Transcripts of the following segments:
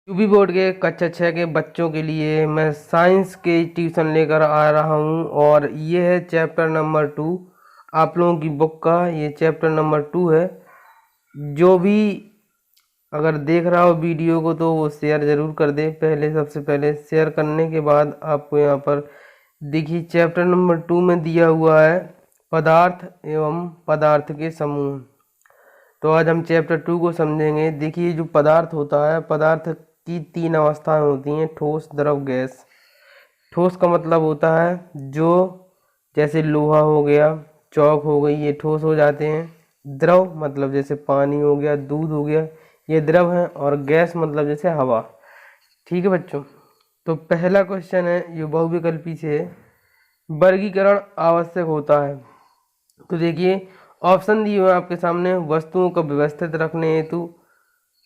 UP board के कक्षा 6 के बच्चों के लिए मैं साइंस के ट्यूशन लेकर आ रहा हूँ और ये है चैप्टर नंबर 2। आप लोगों की बुक का ये चैप्टर नंबर 2 है। जो भी अगर देख रहा हो वीडियो को तो वो शेयर ज़रूर कर दे। सबसे पहले शेयर करने के बाद आपको यहाँ पर देखिए चैप्टर नंबर 2 में दिया हुआ है पदार्थ एवं पदार्थ के समूह। तो आज हम चैप्टर 2 को समझेंगे। देखिए जो पदार्थ होता है, पदार्थ की 3 अवस्थाएं होती हैं, ठोस, द्रव, गैस। ठोस का मतलब होता है जो जैसे लोहा हो गया, चौक हो गई, ये ठोस हो जाते हैं। द्रव मतलब जैसे पानी हो गया, दूध हो गया, ये द्रव है। और गैस मतलब जैसे हवा। ठीक है बच्चों, तो पहला क्वेश्चन है, ये बहुविकल्पी से है, वर्गीकरण आवश्यक होता है। तो देखिए ऑप्शन दिए हुए आपके सामने। वस्तुओं को व्यवस्थित रखने हेतु,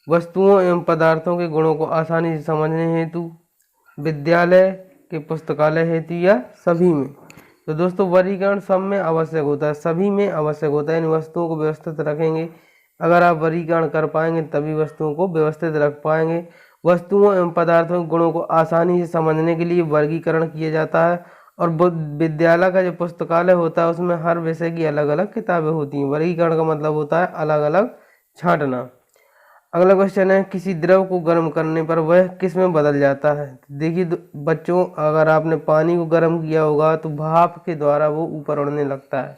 वस्तुओं एवं पदार्थों के गुणों को आसानी से समझने हेतु, विद्यालय के पुस्तकालय हेतु, या सभी में। तो दोस्तों वर्गीकरण सब में आवश्यक होता है, सभी में आवश्यक होता है। इन वस्तुओं को व्यवस्थित रखेंगे, अगर आप वर्गीकरण कर पाएंगे तभी वस्तुओं को व्यवस्थित रख पाएंगे। वस्तुओं एवं पदार्थों के गुणों को आसानी से समझने के लिए वर्गीकरण किया जाता है। और विद्यालय का जो पुस्तकालय होता है उसमें हर विषय की अलग अलग किताबें होती हैं। वर्गीकरण का मतलब होता है अलग अलग छांटना। अगला क्वेश्चन है, किसी द्रव को गर्म करने पर वह किस में बदल जाता है। देखिए बच्चों, अगर आपने पानी को गर्म किया होगा तो भाप के द्वारा वो ऊपर उड़ने लगता है।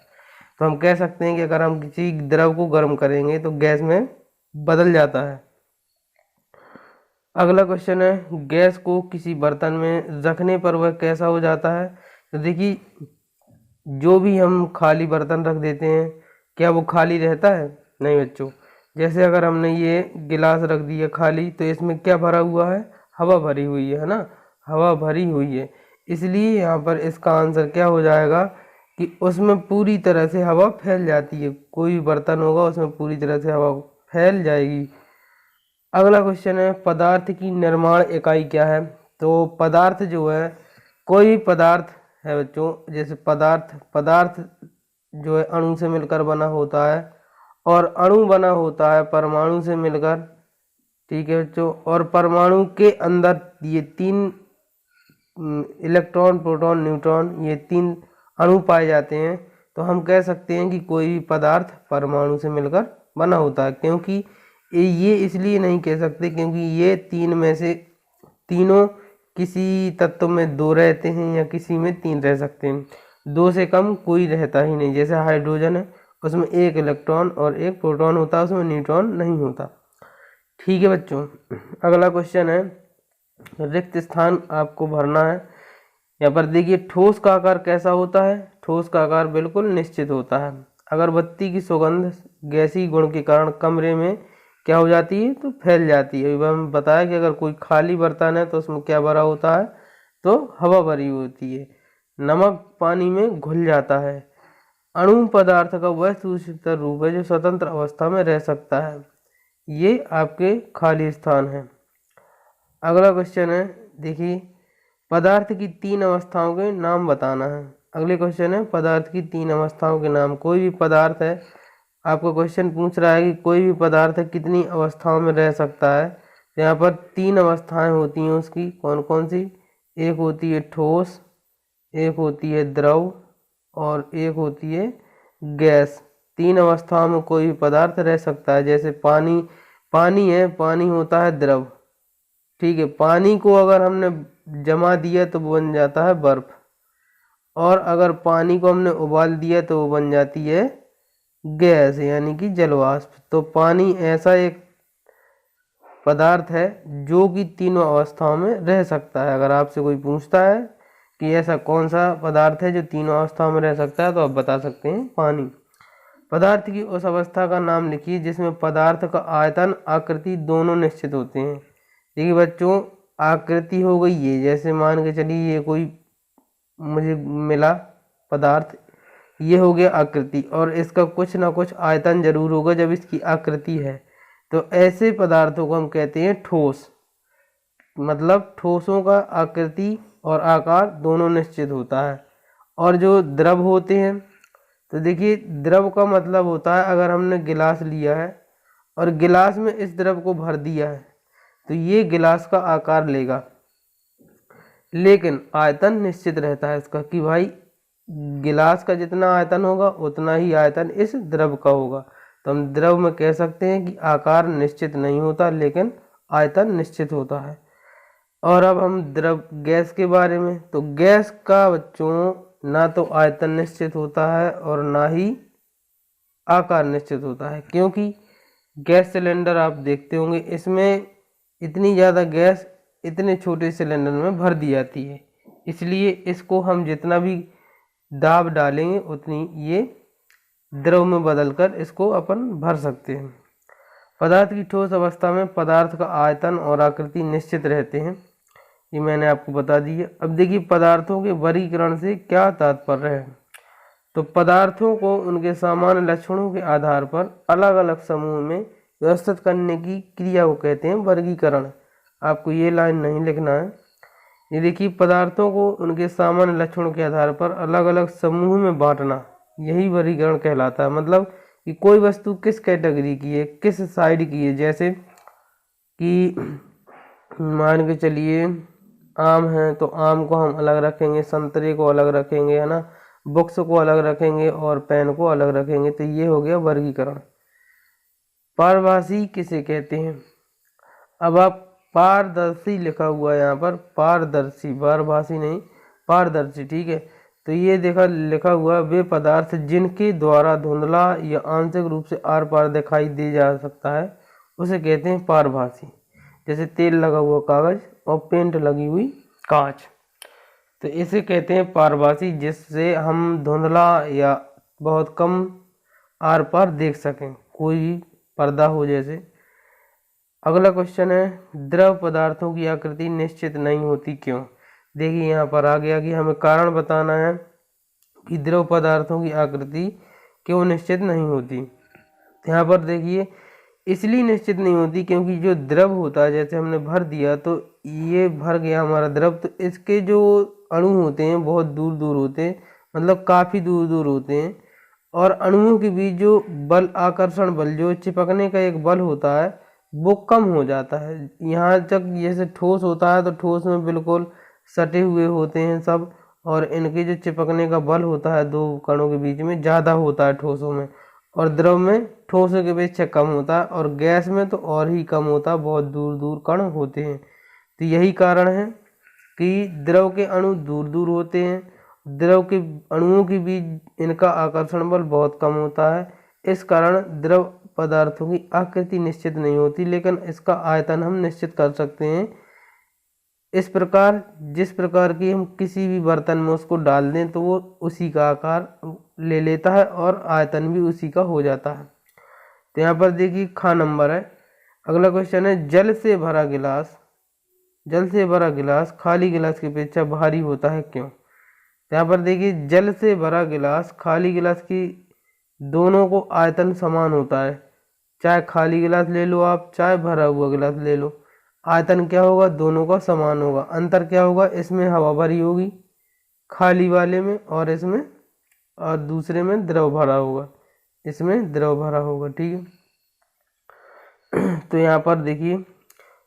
तो हम कह सकते हैं कि अगर हम किसी द्रव को गर्म करेंगे तो गैस में बदल जाता है। अगला क्वेश्चन है, गैस को किसी बर्तन में रखने पर वह कैसा हो जाता है। तो देखिए जो भी हम खाली बर्तन रख देते हैं, क्या वो खाली रहता है? नहीं बच्चों। जैसे अगर हमने ये गिलास रख दिया खाली, तो इसमें क्या भरा हुआ है? हवा भरी हुई है ना, हवा भरी हुई है। इसलिए यहाँ पर इसका आंसर क्या हो जाएगा कि उसमें पूरी तरह से हवा फैल जाती है। कोई भी बर्तन होगा उसमें पूरी तरह से हवा फैल जाएगी। अगला क्वेश्चन है, पदार्थ की निर्माण इकाई क्या है। तो पदार्थ जो है, कोई भी पदार्थ है बच्चों, जैसे पदार्थ जो है अणु से मिलकर बना होता है, और अणु बना होता है परमाणु से मिलकर। ठीक है बच्चों, और परमाणु के अंदर ये 3 इलेक्ट्रॉन, प्रोटॉन, न्यूट्रॉन, ये 3 अणु पाए जाते हैं। तो हम कह सकते हैं कि कोई भी पदार्थ परमाणु से मिलकर बना होता है। क्योंकि ये इसलिए नहीं कह सकते क्योंकि ये 3 में से तीनों किसी तत्व में 2 रहते हैं या किसी में 3 रह सकते हैं। 2 से कम कोई रहता ही नहीं। जैसे हाइड्रोजन है, उसमें 1 इलेक्ट्रॉन और 1 प्रोटॉन होता है, उसमें न्यूट्रॉन नहीं होता। ठीक है बच्चों, अगला क्वेश्चन है, रिक्त स्थान आपको भरना है। यहाँ पर देखिए ठोस का आकार कैसा होता है। ठोस का आकार बिल्कुल निश्चित होता है। अगरबत्ती की सुगंध गैसीय गुण के कारण कमरे में क्या हो जाती है? तो फैल जाती है। अभी हम बताया कि अगर कोई खाली बर्तन है तो उसमें क्या भरा होता है? तो हवा भरी होती है। नमक पानी में घुल जाता है। अणु पदार्थ का वह सूक्ष्मतर रूप है जो स्वतंत्र अवस्था में रह सकता है। ये आपके खाली स्थान है। अगला क्वेश्चन है, देखिए पदार्थ की 3 अवस्थाओं के नाम बताना है। अगले क्वेश्चन है, पदार्थ की 3 अवस्थाओं के नाम। कोई भी पदार्थ है, आपको क्वेश्चन पूछ रहा है कि कोई भी पदार्थ कितनी अवस्थाओं में रह सकता है। तो यहाँ पर 3 अवस्थाएं होती हैं उसकी। कौन कौन सी? एक होती है ठोस, एक होती है द्रव, और एक होती है गैस। 3 अवस्थाओं में कोई भी पदार्थ रह सकता है। जैसे पानी है, पानी होता है द्रव। ठीक है, पानी को अगर हमने जमा दिया तो वो बन जाता है बर्फ, और अगर पानी को हमने उबाल दिया तो वो बन जाती है गैस, यानी कि जलवाष्प। तो पानी ऐसा एक पदार्थ है जो कि तीनों अवस्थाओं में रह सकता है। अगर आपसे कोई पूछता है कि ऐसा कौन सा पदार्थ है जो तीनों अवस्थाओं में रह सकता है, तो आप बता सकते हैं पानी। पदार्थ की उस अवस्था का नाम लिखिए जिसमें पदार्थ का आयतन, आकृति दोनों निश्चित होते हैं। देखिए बच्चों, आकृति हो गई ये, जैसे मान के चलिए ये कोई मुझे मिला पदार्थ, ये हो गया आकृति, और इसका कुछ ना कुछ आयतन जरूर होगा जब इसकी आकृति है। तो ऐसे पदार्थों को हम कहते हैं ठोस। मतलब ठोसों का आकृति और आकार दोनों निश्चित होता है। और जो द्रव होते हैं, तो देखिए द्रव का मतलब होता है अगर हमने गिलास लिया है और गिलास में इस द्रव को भर दिया है, तो ये गिलास का आकार लेगा, लेकिन आयतन निश्चित रहता है इसका कि भाई गिलास का जितना आयतन होगा उतना ही आयतन इस द्रव का होगा। तो हम द्रव में कह सकते हैं कि आकार निश्चित नहीं होता लेकिन आयतन निश्चित होता है। और अब हम द्रव गैस के बारे में, तो गैस का बच्चों ना तो आयतन निश्चित होता है और ना ही आकार निश्चित होता है, क्योंकि गैस सिलेंडर आप देखते होंगे इसमें इतनी ज़्यादा गैस इतने छोटे सिलेंडर में भर दी जाती है, इसलिए इसको हम जितना भी दाब डालेंगे उतनी ये द्रव में बदलकर इसको अपन भर सकते हैं। पदार्थ की ठोस अवस्था में पदार्थ का आयतन और आकृति निश्चित रहते हैं, ये मैंने आपको बता दिया। अब देखिए पदार्थों के वर्गीकरण से क्या तात्पर्य है। तो पदार्थों को उनके सामान्य लक्षणों के आधार पर अलग अलग समूह में व्यवस्थित करने की क्रिया को कहते हैं वर्गीकरण। आपको ये लाइन नहीं लिखना है। ये देखिए पदार्थों को उनके सामान्य लक्षणों के आधार पर अलग अलग समूह में बांटना, यही वर्गीकरण कहलाता है। मतलब कि कोई वस्तु किस कैटेगरी की है, किस साइड की है। जैसे कि मान के चलिए आम है तो आम को हम अलग रखेंगे, संतरे को अलग रखेंगे, है ना, बुक्स को अलग रखेंगे और पेन को अलग रखेंगे। तो ये हो गया वर्गीकरण। पारभासी किसे कहते हैं। अब आप पारदर्शी लिखा हुआ है यहाँ पर, पारदर्शी, पारभासी नहीं पारदर्शी, ठीक है। तो ये देखा लिखा हुआ वे पदार्थ जिनके द्वारा धुंधला या आंशिक रूप से आर पार दिखाई दे जा सकता है उसे कहते हैं पारभासी। जैसे तेल लगा हुआ कागज और पेंट लगी हुई कांच, तो इसे कहते हैं पारभासी, जिससे हम धुंधला या बहुत कम आर पार देख सकें, कोई पर्दा हो जैसे। अगला क्वेश्चन है द्रव पदार्थों की आकृति निश्चित नहीं होती क्यों। देखिए यहाँ पर आ गया कि हमें कारण बताना है कि द्रव पदार्थों की आकृति क्यों निश्चित नहीं होती। यहाँ पर देखिए इसलिए निश्चित नहीं होती क्योंकि जो द्रव होता है, जैसे हमने भर दिया तो ये भर गया हमारा द्रव, तो इसके जो अणु होते हैं बहुत दूर दूर होते हैं, मतलब काफ़ी दूर दूर होते हैं। और अणुओं के बीच जो बल, आकर्षण बल, जो चिपकने का एक बल होता है वो कम हो जाता है। यहाँ तक जैसे ठोस होता है तो ठोस में बिल्कुल सटे हुए होते हैं सब, और इनके जो चिपकने का बल होता है दो कणों के बीच में ज़्यादा होता है ठोसों में, और द्रव में ठोसों के अपेक्षा कम होता है, और गैस में तो और ही कम होता है, बहुत दूर दूर कण होते हैं। तो यही कारण है कि द्रव के अणु दूर दूर होते हैं, द्रव के अणुओं के बीच इनका आकर्षण बल बहुत कम होता है। इस कारण द्रव पदार्थों की आकृति निश्चित नहीं होती, लेकिन इसका आयतन हम निश्चित कर सकते हैं। इस प्रकार जिस प्रकार की हम किसी भी बर्तन में उसको डाल दें तो वो उसी का आकार ले लेता है और आयतन भी उसी का हो जाता है। तो यहाँ पर देखिए खा नंबर है। अगला क्वेश्चन है जल से भरा गिलास, जल से भरा गिलास खाली गिलास की अपेक्षा भारी होता है क्यों। यहाँ पर देखिए जल से भरा गिलास खाली गिलास की दोनों को आयतन समान होता है, चाहे खाली गिलास ले लो आप चाहे भरा हुआ गिलास ले लो, आयतन क्या होगा दोनों का समान होगा। अंतर क्या होगा, इसमें हवा भरी होगी खाली वाले में और इसमें, और दूसरे में द्रव भरा होगा, इसमें द्रव भरा होगा, ठीक है। तो यहाँ पर देखिए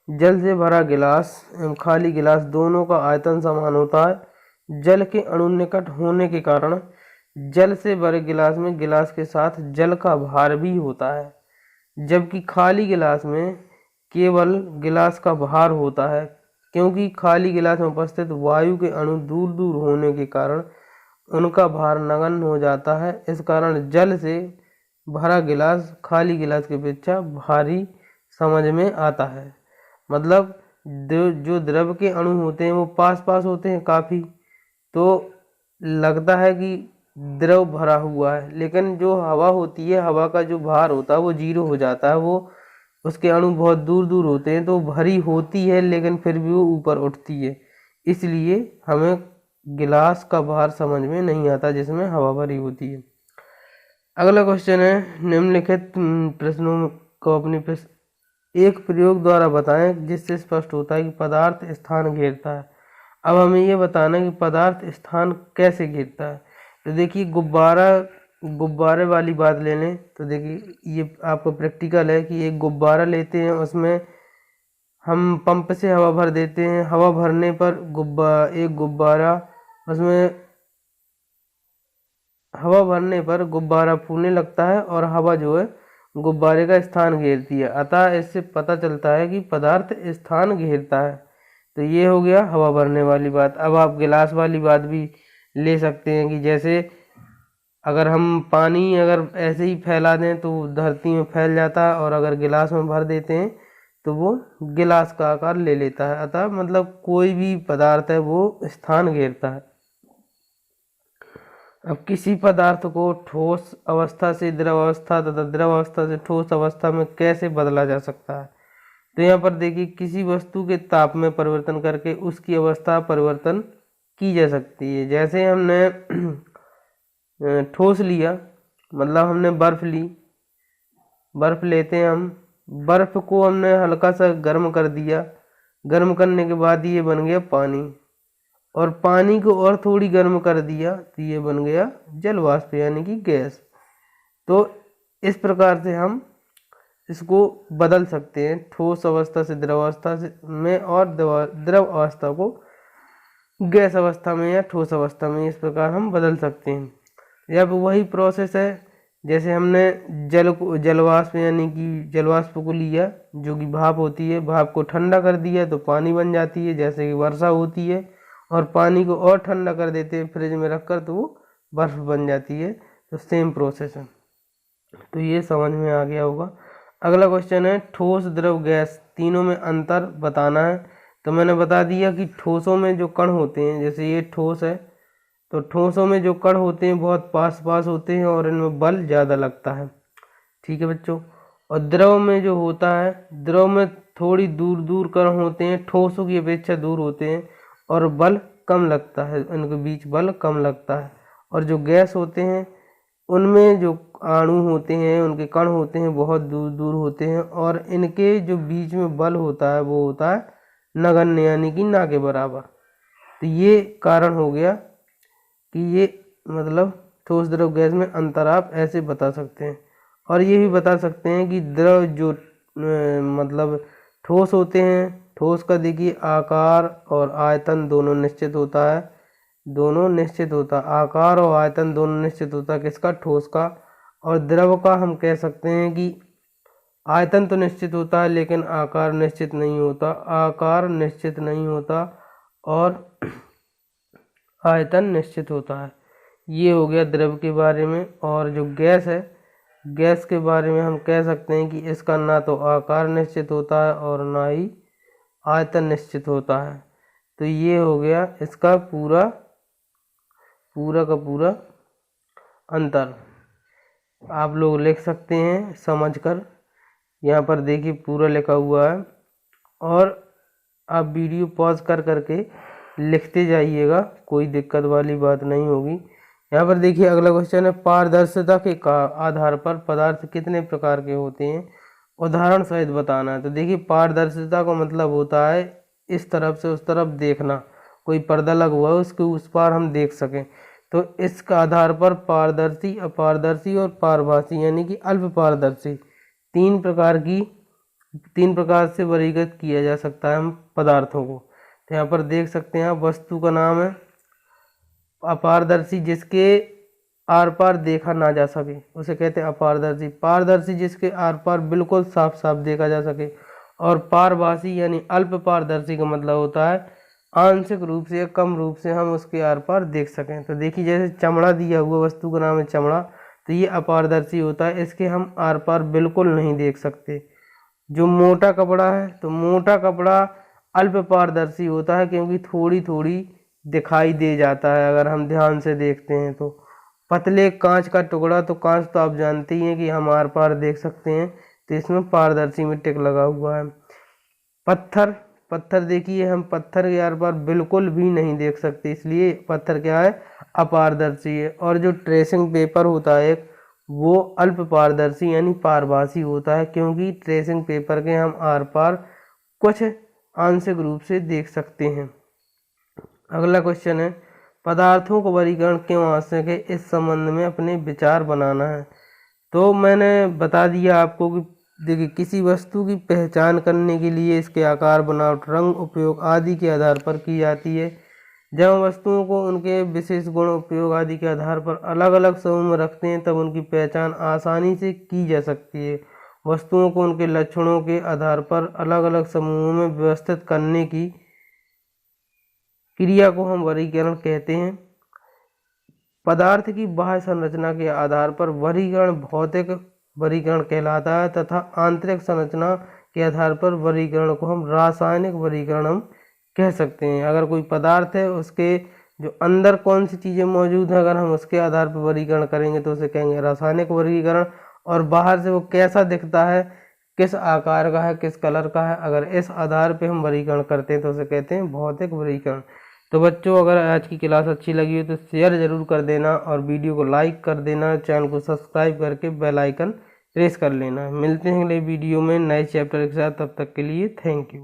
जल से भरा गिलास एवं खाली गिलास दोनों का आयतन समान होता है। जल के अणु निकट होने के कारण जल से भरे गिलास में गिलास के साथ जल का भार भी होता है, जबकि खाली गिलास में केवल गिलास का भार होता है, क्योंकि खाली गिलास में उपस्थित वायु के अणु दूर दूर होने के कारण उनका भार नगण्य हो जाता है। इस कारण जल से भरा गिलास खाली गिलास की अपेक्षा भारी समझ में आता है। मतलब जो द्रव के अणु होते हैं वो पास पास होते हैं काफ़ी, तो लगता है कि द्रव भरा हुआ है, लेकिन जो हवा होती है हवा का जो भार होता है वो जीरो हो जाता है, वो उसके अणु बहुत दूर दूर होते हैं तो भरी होती है लेकिन फिर भी वो ऊपर उठती है, इसलिए हमें गिलास का भार समझ में नहीं आता जिसमें हवा भरी होती है। अगला क्वेश्चन है निम्नलिखित प्रश्नों को अपनी एक प्रयोग द्वारा बताएं जिससे स्पष्ट होता है कि पदार्थ स्थान घेरता है। अब हमें ये बताना है कि पदार्थ स्थान कैसे घेरता है। तो देखिए गुब्बारे वाली बात ले लें, तो देखिए ये आपको प्रैक्टिकल है कि एक गुब्बारा लेते हैं, उसमें हम पंप से हवा भर देते हैं, हवा भरने पर एक गुब्बारा उसमें हवा भरने पर गुब्बारा फूलने लगता है और हवा जो है गुब्बारे का स्थान घेरती है। अतः इससे पता चलता है कि पदार्थ स्थान घेरता है। तो ये हो गया हवा भरने वाली बात। अब आप गिलास वाली बात भी ले सकते हैं कि जैसे अगर हम पानी अगर ऐसे ही फैला दें तो धरती में फैल जाता है, और अगर गिलास में भर देते हैं तो वो गिलास का आकार ले लेता है। अतः मतलब कोई भी पदार्थ है वो स्थान घेरता है। अब किसी पदार्थ को ठोस अवस्था से द्रव अवस्था तथा द्रव अवस्था से ठोस अवस्था में कैसे बदला जा सकता है। तो यहाँ पर देखिए, किसी वस्तु के ताप में परिवर्तन करके उसकी अवस्था परिवर्तन की जा सकती है। जैसे हमने ठोस लिया, मतलब हमने बर्फ ली, बर्फ लेते हैं हम, बर्फ को हमने हल्का सा गर्म कर दिया, गर्म करने के बाद ये बन गया पानी, और पानी को और थोड़ी गर्म कर दिया तो ये बन गया जल वाष्प यानी कि गैस। तो इस प्रकार से हम इसको बदल सकते हैं, ठोस अवस्था से द्रव अवस्था से में और द्रव अवस्था को गैस अवस्था में या ठोस अवस्था में, इस प्रकार हम बदल सकते हैं। जब वही प्रोसेस है, जैसे हमने जल वाष्प यानी कि जल वाष्प को लिया जो कि भाप होती है, भाप को ठंडा कर दिया तो पानी बन जाती है, जैसे कि वर्षा होती है, और पानी को और ठंडा कर देते हैं फ्रिज में रखकर तो वो बर्फ बन जाती है। तो सेम प्रोसेस है। तो ये समझ में आ गया होगा। अगला क्वेश्चन है ठोस द्रव गैस तीनों में अंतर बताना है। तो मैंने बता दिया कि ठोसों में जो कण होते हैं, जैसे ये ठोस है तो ठोसों में जो कण होते हैं बहुत पास पास होते हैं और इनमें बल ज़्यादा लगता है। ठीक है बच्चों। और द्रव में जो होता है, द्रव में थोड़ी दूर दूर कण होते हैं, ठोसों की अपेक्षा दूर होते हैं और बल कम लगता है, इनके बीच बल कम लगता है। और जो गैस होते हैं उनमें जो अणु होते हैं, उनके कण होते हैं बहुत दूर दूर होते हैं, और इनके जो बीच में बल होता है वो होता है नगण्य यानी कि ना के बराबर। तो ये कारण हो गया कि ये मतलब ठोस द्रव गैस में अंतर आप ऐसे बता सकते हैं। और ये भी बता सकते हैं कि द्रव जो मतलब ठोस होते हैं, ठोस का देखिए आकार और आयतन दोनों निश्चित होता है, दोनों निश्चित होता है, आकार और आयतन दोनों निश्चित होता है किसका, ठोस का। और द्रव का हम कह सकते हैं कि आयतन तो निश्चित होता है लेकिन आकार निश्चित नहीं होता, आकार निश्चित नहीं होता और आयतन निश्चित होता है। ये हो गया द्रव के बारे में। और जो गैस है, गैस के बारे में हम कह सकते हैं कि इसका ना तो आकार निश्चित होता है और ना ही आयतन निश्चित होता है। तो ये हो गया इसका पूरा का पूरा अंतर। आप लोग लिख सकते हैं समझकर। यहाँ पर देखिए पूरा लिखा हुआ है, और आप वीडियो पॉज कर करके लिखते जाइएगा, कोई दिक्कत वाली बात नहीं होगी। यहाँ पर देखिए अगला क्वेश्चन है पारदर्शिता के आधार पर पदार्थ कितने प्रकार के होते हैं, उदाहरण सहित बताना है। तो देखिए पारदर्शिता का मतलब होता है इस तरफ से उस तरफ देखना, कोई पर्दा लगा हुआ है उसके उस पार हम देख सकें। तो इसका आधार पर पारदर्शी, अपारदर्शी और पारभासी यानी कि अल्प पारदर्शी तीन प्रकार से वर्गीकृत किया जा सकता है हम पदार्थों को। तो यहाँ पर देख सकते हैं आप, वस्तु का नाम है अपारदर्शी जिसके आर पार देखा ना जा सके उसे कहते हैं अपारदर्शी, पारदर्शी जिसके आर पार बिल्कुल साफ साफ देखा जा सके, और पारभासी यानी अल्प पारदर्शी का मतलब होता है आंशिक रूप से या कम रूप से हम उसके आर पार देख सकें। तो देखिए जैसे चमड़ा दिया हुआ, वस्तु का नाम है चमड़ा, तो ये अपारदर्शी होता है, इसके हम आर पार बिल्कुल नहीं देख सकते। जो मोटा कपड़ा है, तो मोटा कपड़ा अल्प पारदर्शी होता है क्योंकि थोड़ी थोड़ी दिखाई दे जाता है अगर हम ध्यान से देखते हैं। तो पतले कांच का टुकड़ा, तो कांच तो आप जानते ही हैं कि हम आर पार देख सकते हैं, तो इसमें पारदर्शी में टिक लगा हुआ है। पत्थर देखिए, हम पत्थर के आर पार बिल्कुल भी नहीं देख सकते, इसलिए पत्थर क्या है, अपारदर्शी है। और जो ट्रेसिंग पेपर होता है वो अल्प पारदर्शी यानी पारभासी होता है क्योंकि ट्रेसिंग पेपर के हम आर पार कुछ आंशिक रूप से देख सकते हैं। अगला क्वेश्चन है पदार्थों को वर्गीकरण क्यों आवश्यक है, इस संबंध में अपने विचार बनाना है। तो मैंने बता दिया आपको कि देखिए किसी वस्तु की पहचान करने के लिए इसके आकार, बनावट, रंग, उपयोग आदि के आधार पर की जाती है। जब हम वस्तुओं को उनके विशेष गुण, उपयोग आदि के आधार पर अलग अलग समूह में रखते हैं तब उनकी पहचान आसानी से की जा सकती है। वस्तुओं को उनके लक्षणों के आधार पर अलग अलग समूहों में व्यवस्थित करने की क्रिया को हम वर्गीकरण कहते हैं। पदार्थ की बाह्य संरचना के आधार पर वर्गीकरण भौतिक वर्गीकरण कहलाता है तथा आंतरिक संरचना के आधार पर वर्गीकरण को हम रासायनिक वर्गीकरण हम कह सकते हैं। अगर कोई पदार्थ है उसके जो अंदर कौन सी चीज़ें मौजूद हैं अगर हम उसके आधार पर वर्गीकरण करेंगे तो उसे कहेंगे रासायनिक वर्गीकरण। और बाहर से वो कैसा दिखता है, किस आकार का है, किस कलर का है, अगर इस आधार पे हम वर्गीकरण करते हैं तो उसे कहते हैं भौतिक वर्गीकरण। तो बच्चों अगर आज की क्लास अच्छी लगी हो तो शेयर ज़रूर कर देना और वीडियो को लाइक कर देना, चैनल को सब्सक्राइब करके बेल आइकन प्रेस कर लेना। मिलते हैं अगले वीडियो में नए चैप्टर के साथ, तब तक के लिए थैंक यू।